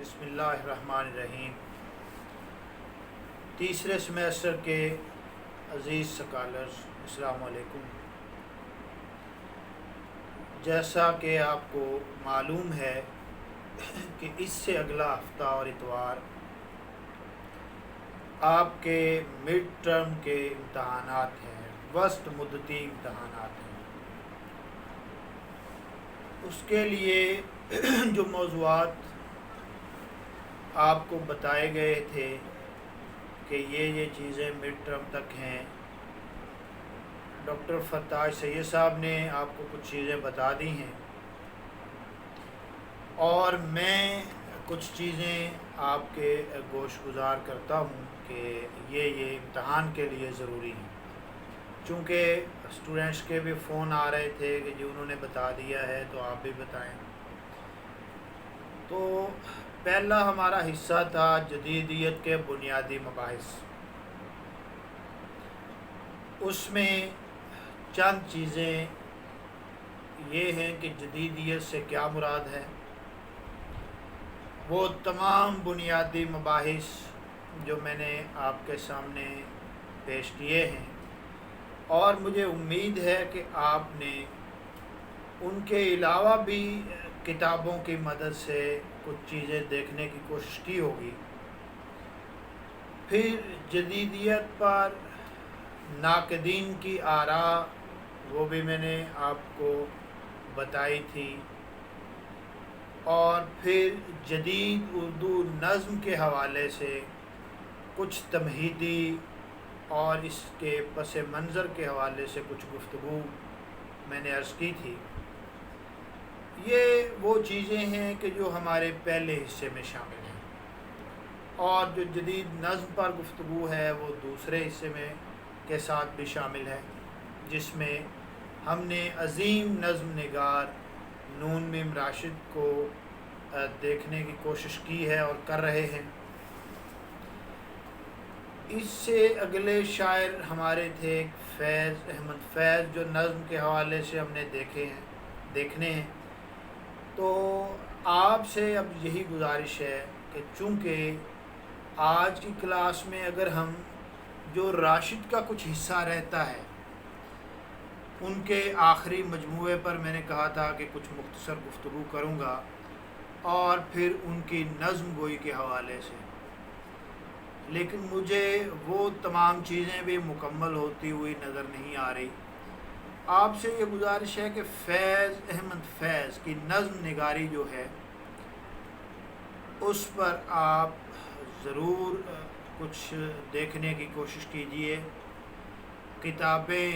بسم اللہ الرحمن الرحیم۔ تیسرے سیمیسٹر کے عزیز سکالرز، السلام علیکم۔ جیسا کہ آپ کو معلوم ہے کہ اس سے اگلا ہفتہ اور اتوار آپ کے مڈ ٹرم کے امتحانات ہیں، وسط مدتی امتحانات ہیں۔ اس کے لیے جو موضوعات آپ کو بتائے گئے تھے کہ یہ چیزیں مڈ ٹرم تک ہیں، ڈاکٹر فتاح سید صاحب نے آپ کو کچھ چیزیں بتا دی ہیں، اور میں کچھ چیزیں آپ کے گوش گزار کرتا ہوں کہ یہ امتحان کے لیے ضروری ہیں، چونکہ اسٹوڈنٹس کے بھی فون آ رہے تھے کہ جو انہوں نے بتا دیا ہے تو آپ بھی بتائیں۔ تو پہلا ہمارا حصہ تھا جدیدیت کے بنیادی مباحث۔ اس میں چند چیزیں یہ ہیں کہ جدیدیت سے کیا مراد ہے، وہ تمام بنیادی مباحث جو میں نے آپ کے سامنے پیش کیے ہیں، اور مجھے امید ہے کہ آپ نے ان کے علاوہ بھی کتابوں کی مدد سے کچھ چیزیں دیکھنے کی کوشش کی ہوگی۔ پھر جدیدیت پر ناقدین کی آراء، وہ بھی میں نے آپ کو بتائی تھی، اور پھر جدید اردو نظم کے حوالے سے کچھ تمہیدی اور اس کے پس منظر کے حوالے سے کچھ گفتگو میں نے عرض کی تھی۔ یہ وہ چیزیں ہیں کہ جو ہمارے پہلے حصے میں شامل ہیں، اور جو جدید نظم پر گفتگو ہے وہ دوسرے حصے میں کے ساتھ بھی شامل ہے، جس میں ہم نے عظیم نظم نگار نون میم راشد کو دیکھنے کی کوشش کی ہے اور کر رہے ہیں۔ اس سے اگلے شاعر ہمارے تھے فیض احمد فیض، جو نظم کے حوالے سے ہم نے دیکھنے ہیں۔ تو آپ سے اب یہی گزارش ہے کہ چونکہ آج کی کلاس میں اگر ہم جو راشد کا کچھ حصہ رہتا ہے، ان کے آخری مجموعے پر میں نے کہا تھا کہ کچھ مختصر گفتگو کروں گا، اور پھر ان کی نظم گوئی کے حوالے سے، لیکن مجھے وہ تمام چیزیں بھی مکمل ہوتی ہوئی نظر نہیں آ رہی۔ آپ سے یہ گزارش ہے کہ فیض احمد فیض کی نظم نگاری جو ہے اس پر آپ ضرور کچھ دیکھنے کی کوشش کیجئے۔ کتابیں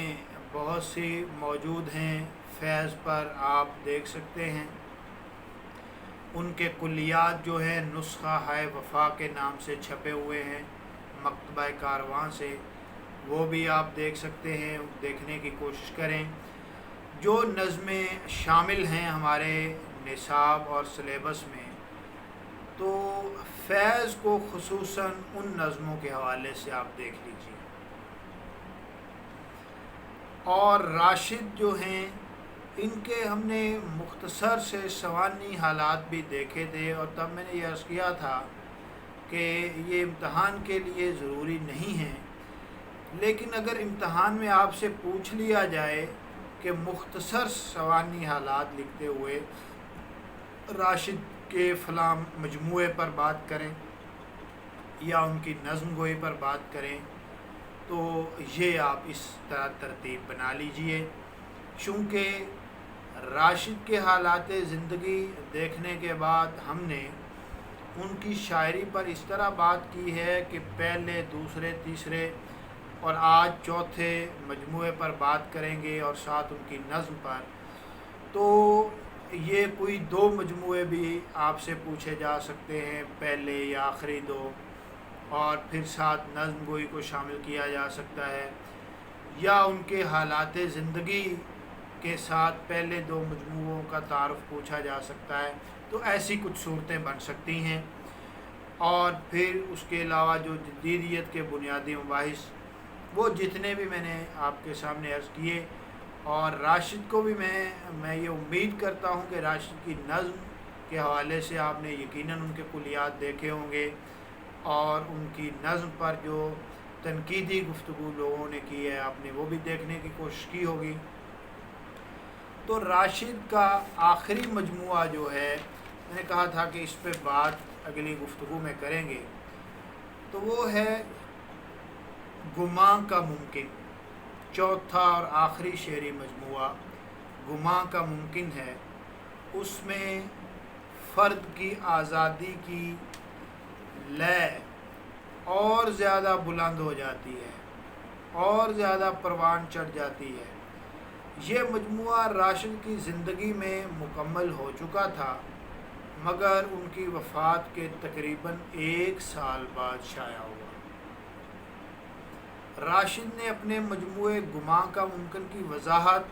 بہت سی موجود ہیں فیض پر، آپ دیکھ سکتے ہیں۔ ان کے کلیات جو ہیں نسخہ ہائے وفا کے نام سے چھپے ہوئے ہیں مکتبہ کارواں سے، وہ بھی آپ دیکھ سکتے ہیں، دیکھنے کی کوشش کریں۔ جو نظمیں شامل ہیں ہمارے نصاب اور سلیبس میں، تو فیض کو خصوصاً ان نظموں کے حوالے سے آپ دیکھ لیجیے۔ اور راشد جو ہیں، ان کے ہم نے مختصر سے سوانحی حالات بھی دیکھے تھے، اور تب میں نے یہ عرض کیا تھا کہ یہ امتحان کے لیے ضروری نہیں ہیں، لیکن اگر امتحان میں آپ سے پوچھ لیا جائے کہ مختصر سوانحی حالات لکھتے ہوئے راشد کے فلاں مجموعے پر بات کریں یا ان کی نظم گوئی پر بات کریں، تو یہ آپ اس طرح ترتیب بنا لیجئے۔ چونکہ راشد کے حالات زندگی دیکھنے کے بعد ہم نے ان کی شاعری پر اس طرح بات کی ہے کہ پہلے، دوسرے، تیسرے اور آج چوتھے مجموعے پر بات کریں گے، اور ساتھ ان کی نظم پر۔ تو یہ کوئی دو مجموعے بھی آپ سے پوچھے جا سکتے ہیں، پہلے یا آخری دو، اور پھر ساتھ نظم گوئی کو شامل کیا جا سکتا ہے، یا ان کے حالات زندگی کے ساتھ پہلے دو مجموعوں کا تعارف پوچھا جا سکتا ہے۔ تو ایسی کچھ صورتیں بن سکتی ہیں۔ اور پھر اس کے علاوہ جو جدیدیت کے بنیادی مباحث، وہ جتنے بھی میں نے آپ کے سامنے عرض کیے، اور راشد کو بھی میں یہ امید کرتا ہوں کہ راشد کی نظم کے حوالے سے آپ نے یقیناً ان کے کلیات دیکھے ہوں گے، اور ان کی نظم پر جو تنقیدی گفتگو لوگوں نے کی ہے آپ نے وہ بھی دیکھنے کی کوشش کی ہوگی۔ تو راشد کا آخری مجموعہ جو ہے، میں نے کہا تھا کہ اس پہ بات اگلی گفتگو میں کریں گے، تو وہ ہے گماں کا ممکن، چوتھا اور آخری شعری مجموعہ گماں کا ممکن ہے۔ اس میں فرد کی آزادی کی لے اور زیادہ بلند ہو جاتی ہے، اور زیادہ پروان چڑھ جاتی ہے۔ یہ مجموعہ راشد کی زندگی میں مکمل ہو چکا تھا، مگر ان کی وفات کے تقریباً 1 سال بعد شائع ہوا۔ راشد نے اپنے مجموعے گماں کا ممکن کی وضاحت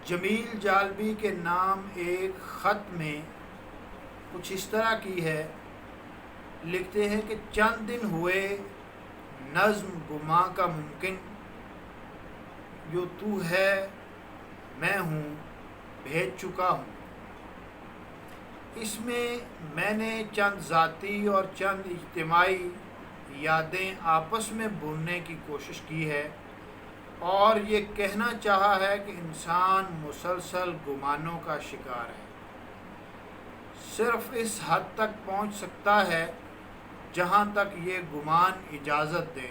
جمیل جالبی کے نام ایک خط میں کچھ اس طرح کی ہے، لکھتے ہیں کہ چند دن ہوئے نظم گماں کا ممکن، جو تو ہے میں ہوں بھیج چکا ہوں۔ اس میں نے چند ذاتی اور چند اجتماعی یادیں آپس میں بھوننے کی کوشش کی ہے، اور یہ کہنا چاہا ہے کہ انسان مسلسل گمانوں کا شکار ہے، صرف اس حد تک پہنچ سکتا ہے جہاں تک یہ گمان اجازت دے،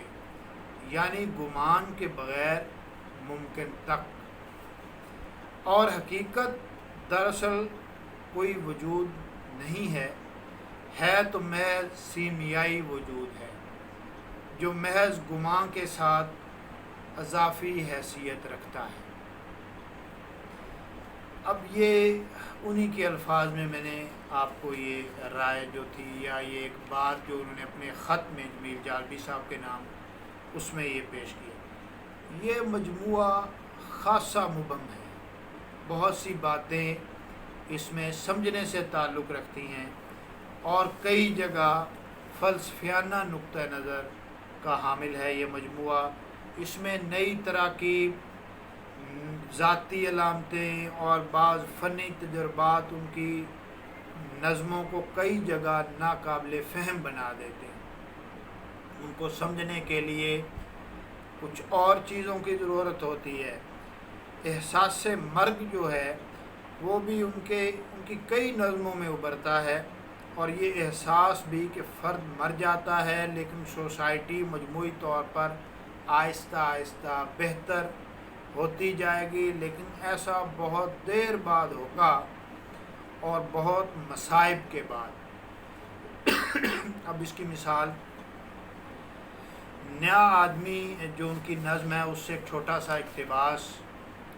یعنی گمان کے بغیر ممکن تک، اور حقیقت دراصل کوئی وجود نہیں ہے تو محض سیمیائی وجود ہے، جو محض گمان کے ساتھ اضافی حیثیت رکھتا ہے۔ اب یہ انہی کے الفاظ میں نے آپ کو یہ رائے جو تھی، یا یہ ایک بات جو انہوں نے اپنے خط میں جمیل جالبی صاحب کے نام اس میں یہ پیش کیا۔ یہ مجموعہ خاصہ مبہم ہے، بہت سی باتیں اس میں سمجھنے سے تعلق رکھتی ہیں، اور کئی جگہ فلسفیانہ نقطہ نظر کا حامل ہے یہ مجموعہ۔ اس میں نئی طرح کی ذاتی علامتیں اور بعض فنی تجربات ان کی نظموں کو کئی جگہ ناقابل فہم بنا دیتے ہیں۔ ان کو سمجھنے کے لیے کچھ اور چیزوں کی ضرورت ہوتی ہے۔ احساس مرگ جو ہے وہ بھی ان کی کئی نظموں میں ابھرتا ہے، اور یہ احساس بھی کہ فرد مر جاتا ہے، لیکن سوسائٹی مجموعی طور پر آہستہ آہستہ بہتر ہوتی جائے گی، لیکن ایسا بہت دیر بعد ہوگا اور بہت مصائب کے بعد۔ اب اس کی مثال نیا آدمی جو ان کی نظم ہے، اس سے ایک چھوٹا سا اقتباس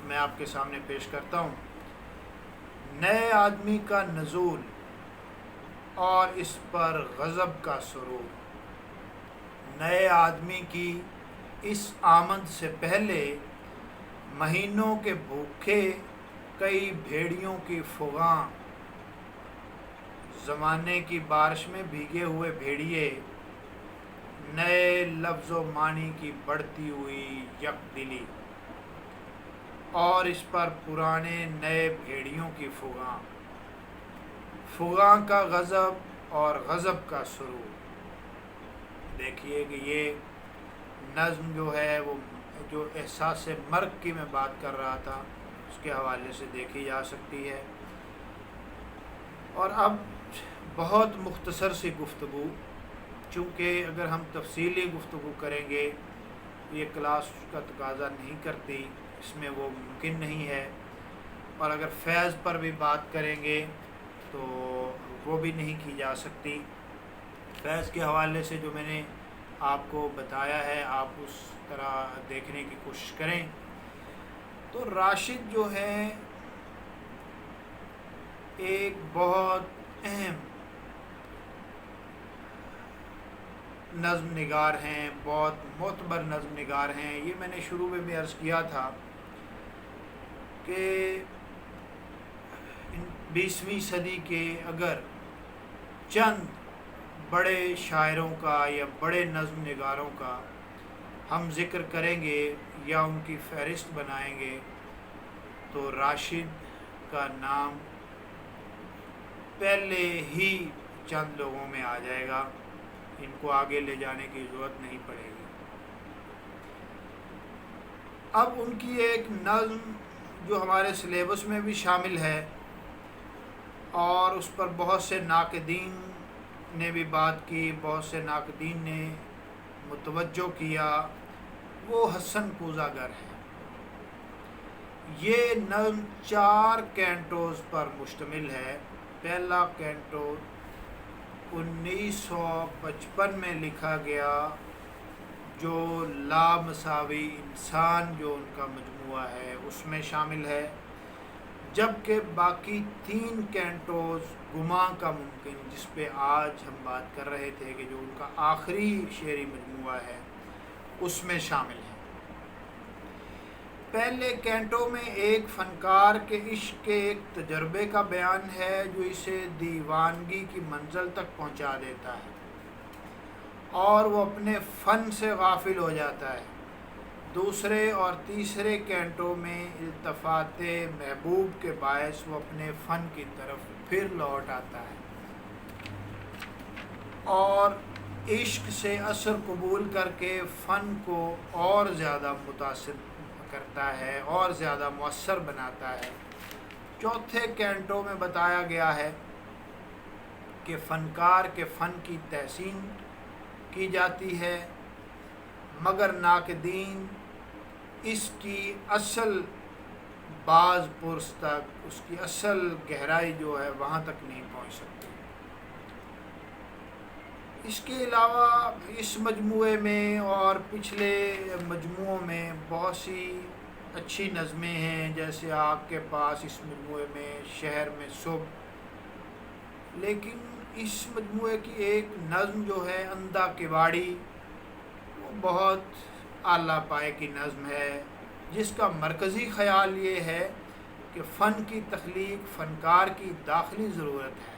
میں آپ کے سامنے پیش کرتا ہوں۔ نئے آدمی کا نزول اور اس پر غضب کا سرور، نئے آدمی کی اس آمد سے پہلے مہینوں کے بھوکے کئی بھیڑیوں کی فغاں، زمانے کی بارش میں بھیگے ہوئے بھیڑیے، نئے لفظ و معنی کی بڑھتی ہوئی یک دلی، اور اس پر پرانے نئے بھیڑیوں کی فغاں، فغاں کا غضب اور غضب کا سرور۔ دیکھیے کہ یہ نظم جو ہے وہ جو احساس مرگ کی میں بات کر رہا تھا اس کے حوالے سے دیکھی جا سکتی ہے۔ اور اب بہت مختصر سی گفتگو، چونکہ اگر ہم تفصیلی گفتگو کریں گے یہ کلاس کا تقاضا نہیں کرتی، اس میں وہ ممکن نہیں ہے، اور اگر فیض پر بھی بات کریں گے تو وہ بھی نہیں کی جا سکتی۔ فیض کے حوالے سے جو میں نے آپ کو بتایا ہے آپ اس طرح دیکھنے کی کوشش کریں۔ تو راشد جو ہے ایک بہت اہم نظم نگار ہیں، بہت معتبر نظم نگار ہیں۔ یہ میں نے شروع میں بھی عرض کیا تھا کہ 20ویں صدی کے اگر چند بڑے شاعروں کا یا بڑے نظم نگاروں کا ہم ذکر کریں گے یا ان کی فہرست بنائیں گے تو راشد کا نام پہلے ہی چند لوگوں میں آ جائے گا، ان کو آگے لے جانے کی ضرورت نہیں پڑے گی۔ اب ان کی ایک نظم جو ہمارے سلیبس میں بھی شامل ہے اور اس پر بہت سے ناقدین نے بھی بات کی، بہت سے ناقدین نے متوجہ کیا، وہ حسن کوزہ گر ہے۔ یہ نظم 4 کینٹوز پر مشتمل ہے۔ پہلا کینٹو 1955 میں لکھا گیا، جو لامساوی انسان جو ان کا مجموعہ ہے اس میں شامل ہے، جبکہ باقی 3 کینٹوز گماں کا ممکن، جس پہ آج ہم بات کر رہے تھے کہ جو ان کا آخری شعری مجموعہ ہے، اس میں شامل ہے۔ پہلے کینٹو میں ایک فنکار کے عشق کے ایک تجربے کا بیان ہے جو اسے دیوانگی کی منزل تک پہنچا دیتا ہے اور وہ اپنے فن سے غافل ہو جاتا ہے۔ دوسرے اور تیسرے کینٹو میں التفات محبوب کے باعث وہ اپنے فن کی طرف پھر لوٹ آتا ہے اور عشق سے اثر قبول کر کے فن کو اور زیادہ متاثر کرتا ہے اور زیادہ مؤثر بناتا ہے۔ چوتھے کینٹو میں بتایا گیا ہے کہ فنکار کے فن کی تحسین کی جاتی ہے، مگر ناقدین اس کی اصل باز پرس تک، اس کی اصل گہرائی جو ہے وہاں تک نہیں پہنچ سکتی۔ اس کے علاوہ اس مجموعے میں اور پچھلے مجموعوں میں بہت سی اچھی نظمیں ہیں، جیسے آپ کے پاس اس مجموعے میں شہر میں صبح، لیکن اس مجموعے کی ایک نظم جو ہے اندھا کباڑی، وہ بہت اعلیٰ پائے کی نظم ہے، جس کا مرکزی خیال یہ ہے کہ فن کی تخلیق فنکار کی داخلی ضرورت ہے،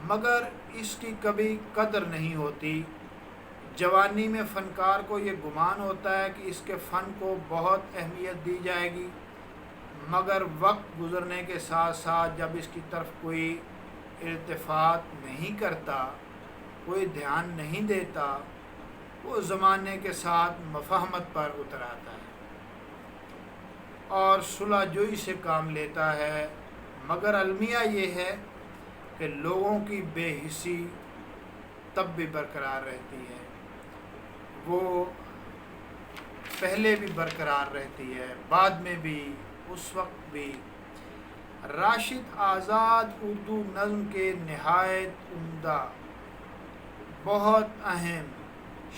مگر اس کی کبھی قدر نہیں ہوتی۔ جوانی میں فنکار کو یہ گمان ہوتا ہے کہ اس کے فن کو بہت اہمیت دی جائے گی، مگر وقت گزرنے کے ساتھ ساتھ جب اس کی طرف کوئی التفات نہیں کرتا، کوئی دھیان نہیں دیتا، وہ زمانے کے ساتھ مفاہمت پر اتر آتا ہے اور صلح جوئی سے کام لیتا ہے، مگر المیہ یہ ہے کہ لوگوں کی بے حسی تب بھی برقرار رہتی ہے، وہ پہلے بھی برقرار رہتی ہے، بعد میں بھی، اس وقت بھی۔ راشد آزاد اردو نظم کے نہایت عمدہ، بہت اہم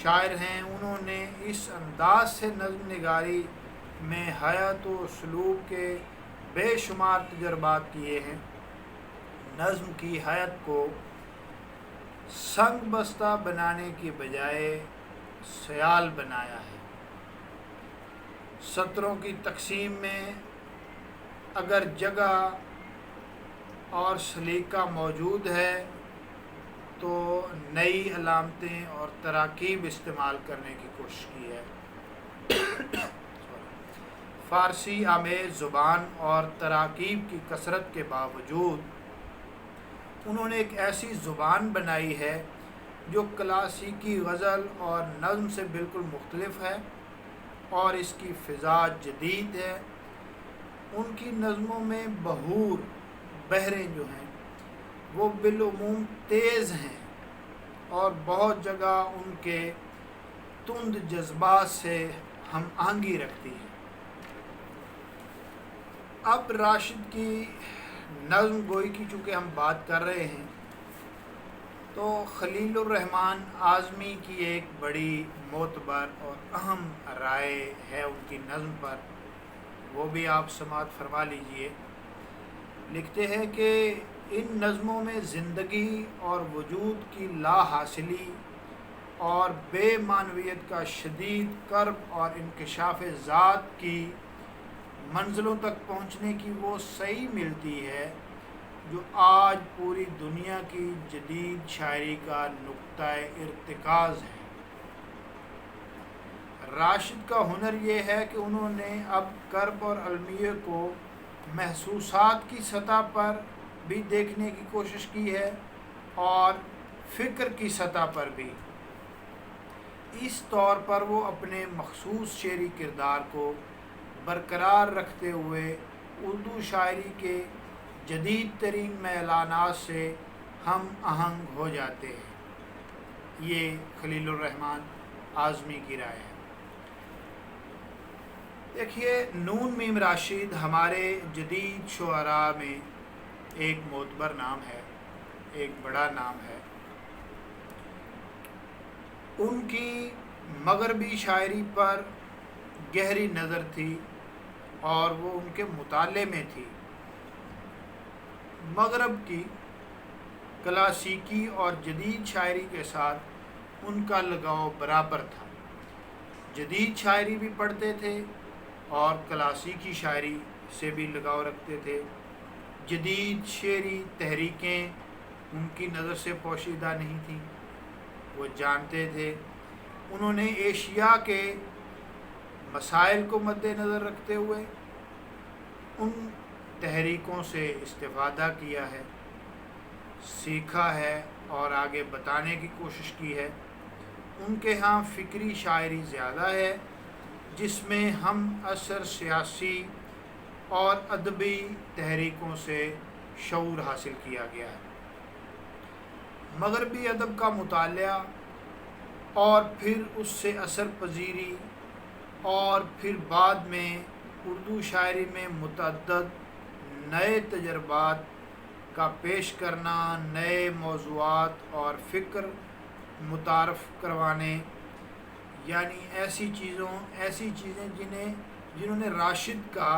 شاعر ہیں۔ انہوں نے اس انداز سے نظم نگاری میں حیات و سلوک کے بے شمار تجربات کیے ہیں۔ نظم کی حیات کو سنگ بستہ بنانے کی بجائے سیال بنایا ہے۔ سطروں کی تقسیم میں اگر جگہ اور سلیقہ موجود ہے تو نئی علامتیں اور تراکیب استعمال کرنے کی کوشش کی ہے۔ فارسی آمیز زبان اور تراکیب کی کثرت کے باوجود انہوں نے ایک ایسی زبان بنائی ہے جو کلاسیکی غزل اور نظم سے بالکل مختلف ہے اور اس کی فضا جدید ہے۔ ان کی نظموں میں بحور، بحریں جو ہیں وہ بالعموم تیز ہیں اور بہت جگہ ان کے تند جذبات سے ہم آہنگی رکھتی ہیں۔ اب راشد کی نظم گوئی کی چونکہ ہم بات کر رہے ہیں تو خلیل الرحمن اعظمی کی ایک بڑی معتبر اور اہم رائے ہے ان کی نظم پر، وہ بھی آپ سماعت فرما لیجئے۔ لکھتے ہیں کہ ان نظموں میں زندگی اور وجود کی لا حاصلی اور بے معنویت کا شدید کرب اور انکشاف ذات کی منزلوں تک پہنچنے کی وہ صحیح ملتی ہے جو آج پوری دنیا کی جدید شاعری کا نقطہ ارتکاز ہے۔ راشد کا ہنر یہ ہے کہ انہوں نے اب کرب اور المیہ کو محسوسات کی سطح پر بھی دیکھنے کی کوشش کی ہے اور فکر کی سطح پر بھی۔ اس طور پر وہ اپنے مخصوص شعری کردار کو برقرار رکھتے ہوئے اردو شاعری کے جدید ترین میلانات سے ہم آہنگ ہو جاتے ہیں۔ یہ خلیل الرحمن اعظمی کی رائے ہے۔ دیکھیے، نون میم راشد ہمارے جدید شعراء میں ایک معتبر نام ہے، ایک بڑا نام ہے۔ ان کی مغربی شاعری پر گہری نظر تھی اور وہ ان کے مطالعے میں تھی۔ مغرب کی کلاسیکی اور جدید شاعری کے ساتھ ان کا لگاؤ برابر تھا۔ جدید شاعری بھی پڑھتے تھے اور کلاسیکی شاعری سے بھی لگاؤ رکھتے تھے۔ جدید شعری تحریکیں ان کی نظر سے پوشیدہ نہیں تھیں، وہ جانتے تھے۔ انہوں نے ایشیا کے مسائل کو مد نظر رکھتے ہوئے ان تحریکوں سے استفادہ کیا ہے، سیکھا ہے اور آگے بتانے کی کوشش کی ہے۔ ان کے ہاں فکری شاعری زیادہ ہے، جس میں ہم عصر سیاسی اور ادبی تحریکوں سے شعور حاصل کیا گیا ہے۔ مغربی ادب کا مطالعہ اور پھر اس سے اثر پذیری اور پھر بعد میں اردو شاعری میں متعدد نئے تجربات کا پیش کرنا، نئے موضوعات اور فکر متعارف کروانے، یعنی ایسی چیزیں جنہوں نے راشد کا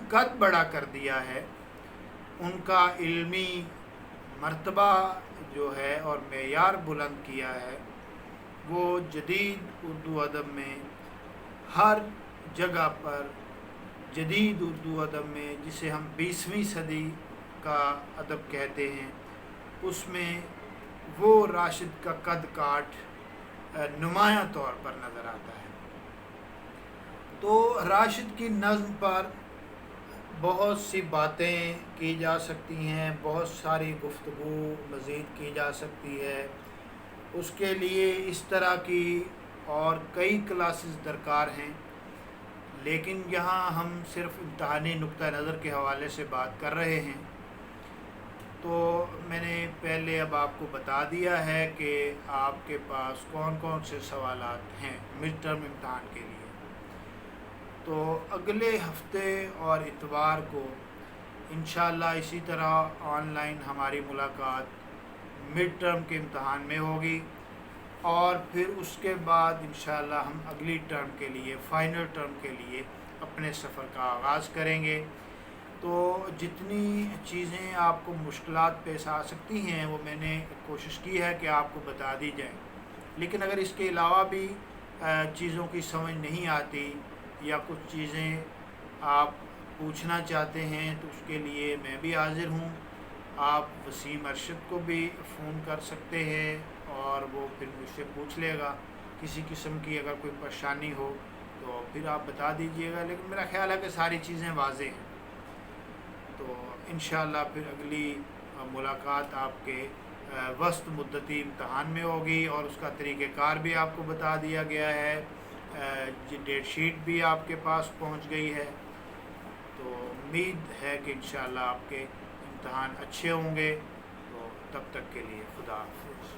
قد بڑا کر دیا ہے، ان کا علمی مرتبہ جو ہے اور معیار بلند کیا ہے، وہ جدید اردو ادب میں ہر جگہ پر، جدید اردو ادب میں جسے ہم 20ویں صدی کا ادب کہتے ہیں، اس میں وہ راشد کا قد کاٹ نمایاں طور پر نظر آتا ہے۔ تو راشد کی نظم پر بہت سی باتیں کی جا سکتی ہیں، بہت ساری گفتگو مزید کی جا سکتی ہے۔ اس کے لیے اس طرح کی اور کئی کلاسز درکار ہیں، لیکن یہاں ہم صرف امتحانی نقطہ نظر کے حوالے سے بات کر رہے ہیں۔ تو میں نے پہلے اب آپ کو بتا دیا ہے کہ آپ کے پاس کون کون سے سوالات ہیں مڈ ٹرم امتحان کے لیے۔ تو اگلے ہفتے اور اتوار کو انشاءاللہ اسی طرح آن لائن ہماری ملاقات مڈ ٹرم کے امتحان میں ہوگی، اور پھر اس کے بعد انشاءاللہ ہم اگلی ٹرم کے لیے، فائنل ٹرم کے لیے اپنے سفر کا آغاز کریں گے۔ تو جتنی چیزیں آپ کو مشکلات پیش آ سکتی ہیں وہ میں نے کوشش کی ہے کہ آپ کو بتا دی جائیں، لیکن اگر اس کے علاوہ بھی چیزوں کی سمجھ نہیں آتی یا کچھ چیزیں آپ پوچھنا چاہتے ہیں تو اس کے لیے میں بھی حاضر ہوں۔ آپ وسیم ارشد کو بھی فون کر سکتے ہیں اور وہ پھر مجھ سے پوچھ لے گا۔ کسی قسم کی اگر کوئی پریشانی ہو تو پھر آپ بتا دیجئے گا، لیکن میرا خیال ہے کہ ساری چیزیں واضح ہیں۔ تو انشاءاللہ پھر اگلی ملاقات آپ کے وسط مدتی امتحان میں ہوگی، اور اس کا طریقہ کار بھی آپ کو بتا دیا گیا ہے، ڈیٹ شیٹ بھی آپ کے پاس پہنچ گئی ہے۔ تو امید ہے کہ انشاءاللہ آپ کے امتحان اچھے ہوں گے۔ تو تب تک کے لیے خدا حافظ۔